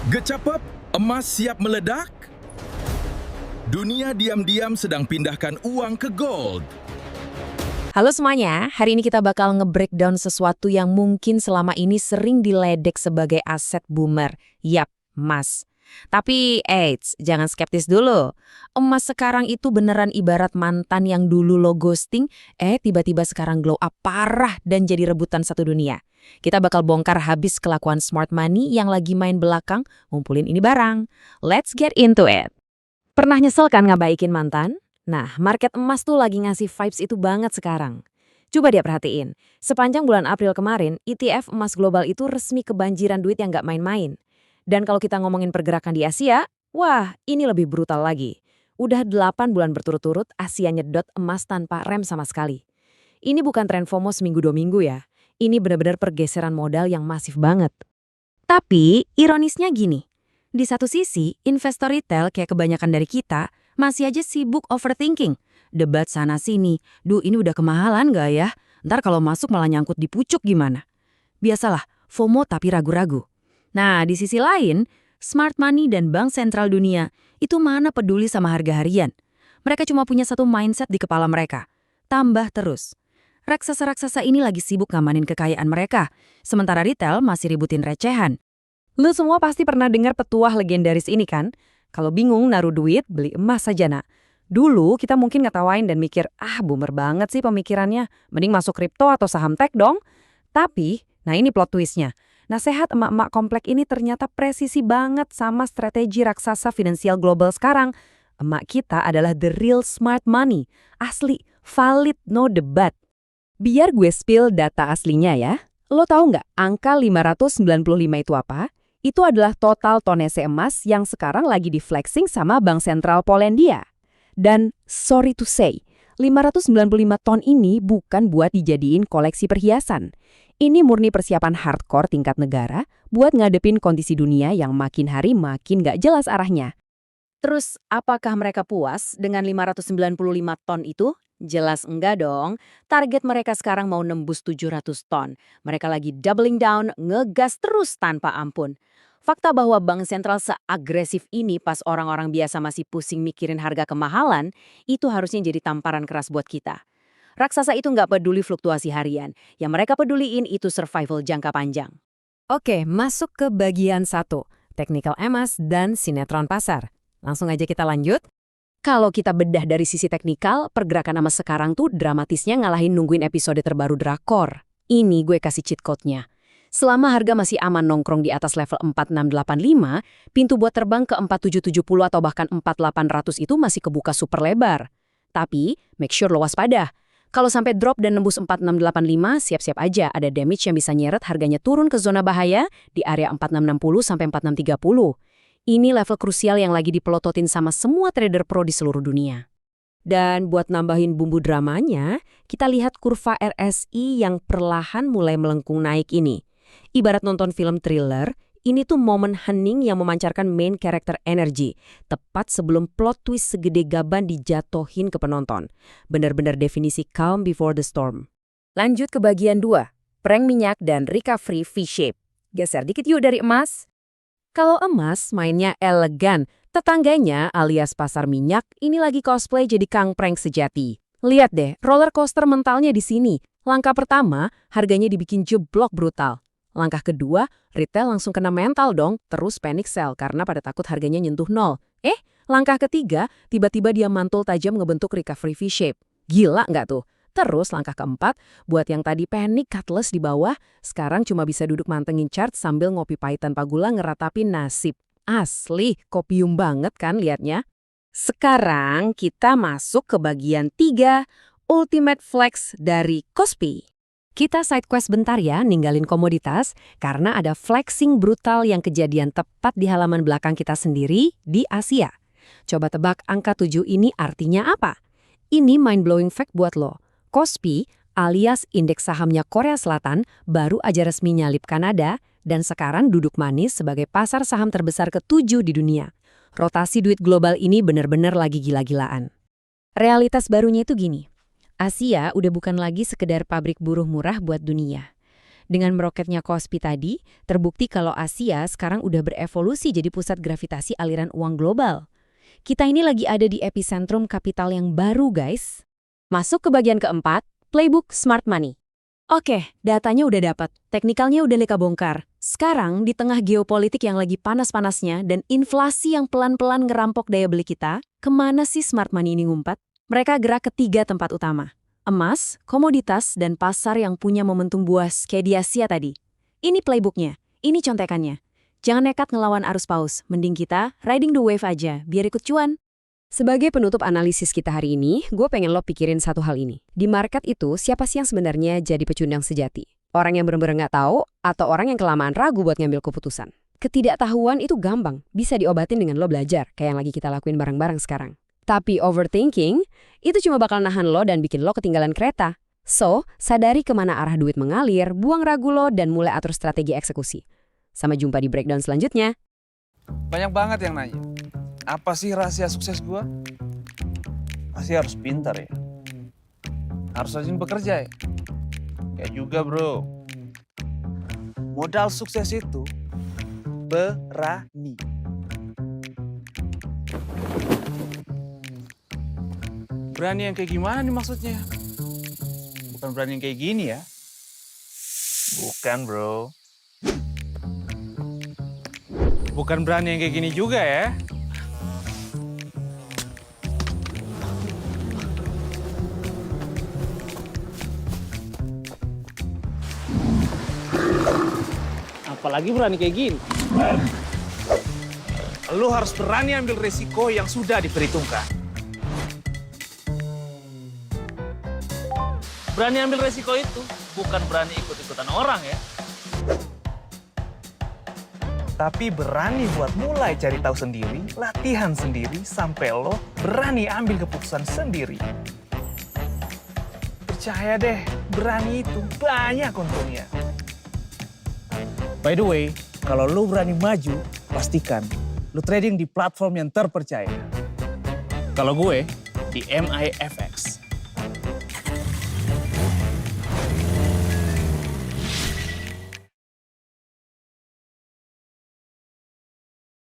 Gecapep, emas siap meledak? Dunia diam-diam sedang pindahkan uang ke gold. Halo semuanya, hari ini kita bakal nge-breakdown sesuatu yang mungkin selama ini sering diledek sebagai aset boomer. Yap, emas. Tapi, jangan skeptis dulu. Emas sekarang itu beneran ibarat mantan yang dulu lo ghosting, tiba-tiba sekarang glow up parah dan jadi rebutan satu dunia. Kita bakal bongkar habis kelakuan smart money yang lagi main belakang, ngumpulin ini barang. Let's get into it. Pernah nyesel kan ngabaikin mantan? Nah, market emas tuh lagi ngasih vibes itu banget sekarang. Coba dia perhatiin, sepanjang bulan April kemarin, ETF emas global itu resmi kebanjiran duit yang nggak main-main. Dan kalau kita ngomongin pergerakan di Asia, wah ini lebih brutal lagi. Udah 8 bulan berturut-turut Asia nyedot emas tanpa rem sama sekali. Ini bukan tren FOMO seminggu 2 minggu ya. Ini benar-benar pergeseran modal yang masif banget. Tapi, ironisnya gini. Di satu sisi, investor retail kayak kebanyakan dari kita, masih aja sibuk overthinking. Debat sana-sini, ini udah kemahalan nggak ya? Ntar kalau masuk malah nyangkut di pucuk gimana? Biasalah, FOMO tapi ragu-ragu. Nah, di sisi lain, smart money dan bank sentral dunia itu mana peduli sama harga harian. Mereka cuma punya satu mindset di kepala mereka. Tambah terus. Raksasa-raksasa ini lagi sibuk ngamanin kekayaan mereka, sementara retail masih ributin recehan. Lu semua pasti pernah dengar petuah legendaris ini kan? Kalau bingung naruh duit, beli emas saja nak. Dulu kita mungkin ngetawain dan mikir, boomer banget sih pemikirannya. Mending masuk kripto atau saham tech dong. Tapi, nah ini plot twistnya. Nasehat emak-emak komplek ini ternyata presisi banget sama strategi raksasa finansial global sekarang. Emak kita adalah the real smart money. Asli, valid, no debat. Biar gue spill data aslinya ya. Lo tahu nggak angka 595 itu apa? Itu adalah total tonase emas yang sekarang lagi di flexing sama Bank Sentral Polandia. Dan sorry to say, 595 ton ini bukan buat dijadiin koleksi perhiasan. Ini murni persiapan hardcore tingkat negara buat ngadepin kondisi dunia yang makin hari makin gak jelas arahnya. Terus, apakah mereka puas dengan 595 ton itu? Jelas enggak dong. Target mereka sekarang mau nembus 700 ton. Mereka lagi doubling down, ngegas terus tanpa ampun. Fakta bahwa bank sentral seagresif ini pas orang-orang biasa masih pusing mikirin harga kemahalan, itu harusnya jadi tamparan keras buat kita. Raksasa itu nggak peduli fluktuasi harian. Yang mereka peduliin itu survival jangka panjang. Oke, masuk ke bagian 1. Technical emas dan sinetron pasar. Langsung aja kita lanjut. Kalau kita bedah dari sisi teknikal, pergerakan emas sekarang tuh dramatisnya ngalahin nungguin episode terbaru drakor. Ini gue kasih cheat code-nya. Selama harga masih aman nongkrong di atas level 4685, pintu buat terbang ke 4770 atau bahkan 4800 itu masih kebuka super lebar. Tapi, make sure lo waspada. Kalau sampai drop dan nembus 4685, siap-siap aja ada damage yang bisa nyeret harganya turun ke zona bahaya di area 4660 sampai 4630. Ini level krusial yang lagi dipelototin sama semua trader pro di seluruh dunia. Dan buat nambahin bumbu dramanya, kita lihat kurva RSI yang perlahan mulai melengkung naik ini. Ibarat nonton film thriller, ini tuh momen hening yang memancarkan main character energy, tepat sebelum plot twist segede gaban dijatohin ke penonton. Benar-benar definisi calm before the storm. Lanjut ke bagian 2, prank minyak dan recovery V-shape. Geser dikit yuk dari emas. Kalau emas mainnya elegan, tetangganya alias pasar minyak ini lagi cosplay jadi kang prank sejati. Lihat deh, roller coaster mentalnya di sini. Langkah pertama, harganya dibikin jeblok brutal. Langkah kedua, retail langsung kena mental dong, terus panic sell karena pada takut harganya nyentuh nol. Langkah ketiga, tiba-tiba dia mantul tajam ngebentuk recovery V-shape. Gila nggak tuh? Terus langkah keempat, buat yang tadi panic cutlass di bawah, sekarang cuma bisa duduk mantengin chart sambil ngopi pahit tanpa gula ngeratapin nasib. Asli, kopium banget kan liatnya? Sekarang kita masuk ke bagian 3, Ultimate Flex dari Kospi. Kita side quest bentar ya, ninggalin komoditas, karena ada flexing brutal yang kejadian tepat di halaman belakang kita sendiri di Asia. Coba tebak angka 7 ini artinya apa? Ini mind-blowing fact buat lo. Kospi, alias indeks sahamnya Korea Selatan, baru aja resmi nyalip Kanada, dan sekarang duduk manis sebagai pasar saham terbesar ke-7 di dunia. Rotasi duit global ini benar-benar lagi gila-gilaan. Realitas barunya itu gini. Asia udah bukan lagi sekedar pabrik buruh murah buat dunia. Dengan meroketnya Kospi tadi, terbukti kalau Asia sekarang udah berevolusi jadi pusat gravitasi aliran uang global. Kita ini lagi ada di epicentrum kapital yang baru, guys. Masuk ke bagian keempat, Playbook Smart Money. Oke, datanya udah dapat, teknikalnya udah Leka bongkar. Sekarang, di tengah geopolitik yang lagi panas-panasnya dan inflasi yang pelan-pelan ngerampok daya beli kita, kemana sih smart money ini ngumpat? Mereka gerak ke 3 tempat utama. Emas, komoditas, dan pasar yang punya momentum buas kayak di Asia tadi. Ini playbooknya, ini contekannya. Jangan nekat ngelawan arus paus, mending kita riding the wave aja, biar ikut cuan. Sebagai penutup analisis kita hari ini, gue pengen lo pikirin satu hal ini. Di market itu, siapa sih yang sebenarnya jadi pecundang sejati? Orang yang bener-bener nggak tahu, atau orang yang kelamaan ragu buat ngambil keputusan? Ketidaktahuan itu gampang, bisa diobatin dengan lo belajar, kayak yang lagi kita lakuin bareng-bareng sekarang. Tapi overthinking, itu cuma bakal nahan lo dan bikin lo ketinggalan kereta. So, sadari kemana arah duit mengalir, buang ragu lo, dan mulai atur strategi eksekusi. Sampai jumpa di breakdown selanjutnya. Banyak banget yang nanya, apa sih rahasia sukses gua? Pasti harus pintar ya. Harus rajin bekerja ya. Kayak juga bro. Modal sukses itu berani. Berani yang kayak gimana nih maksudnya? Bukan berani yang kayak gini ya. Bukan bro. Bukan berani yang kayak gini juga ya. Apalagi berani kayak gini. Lu harus berani ambil resiko yang sudah diperhitungkan. Berani ambil resiko itu bukan berani ikut-ikutan orang ya. Tapi berani buat mulai cari tahu sendiri, latihan sendiri, sampai lo berani ambil keputusan sendiri. Percaya deh, berani itu banyak untungnya. By the way, kalau lo berani maju, pastikan lo trading di platform yang terpercaya. Kalau gue, di MIFX.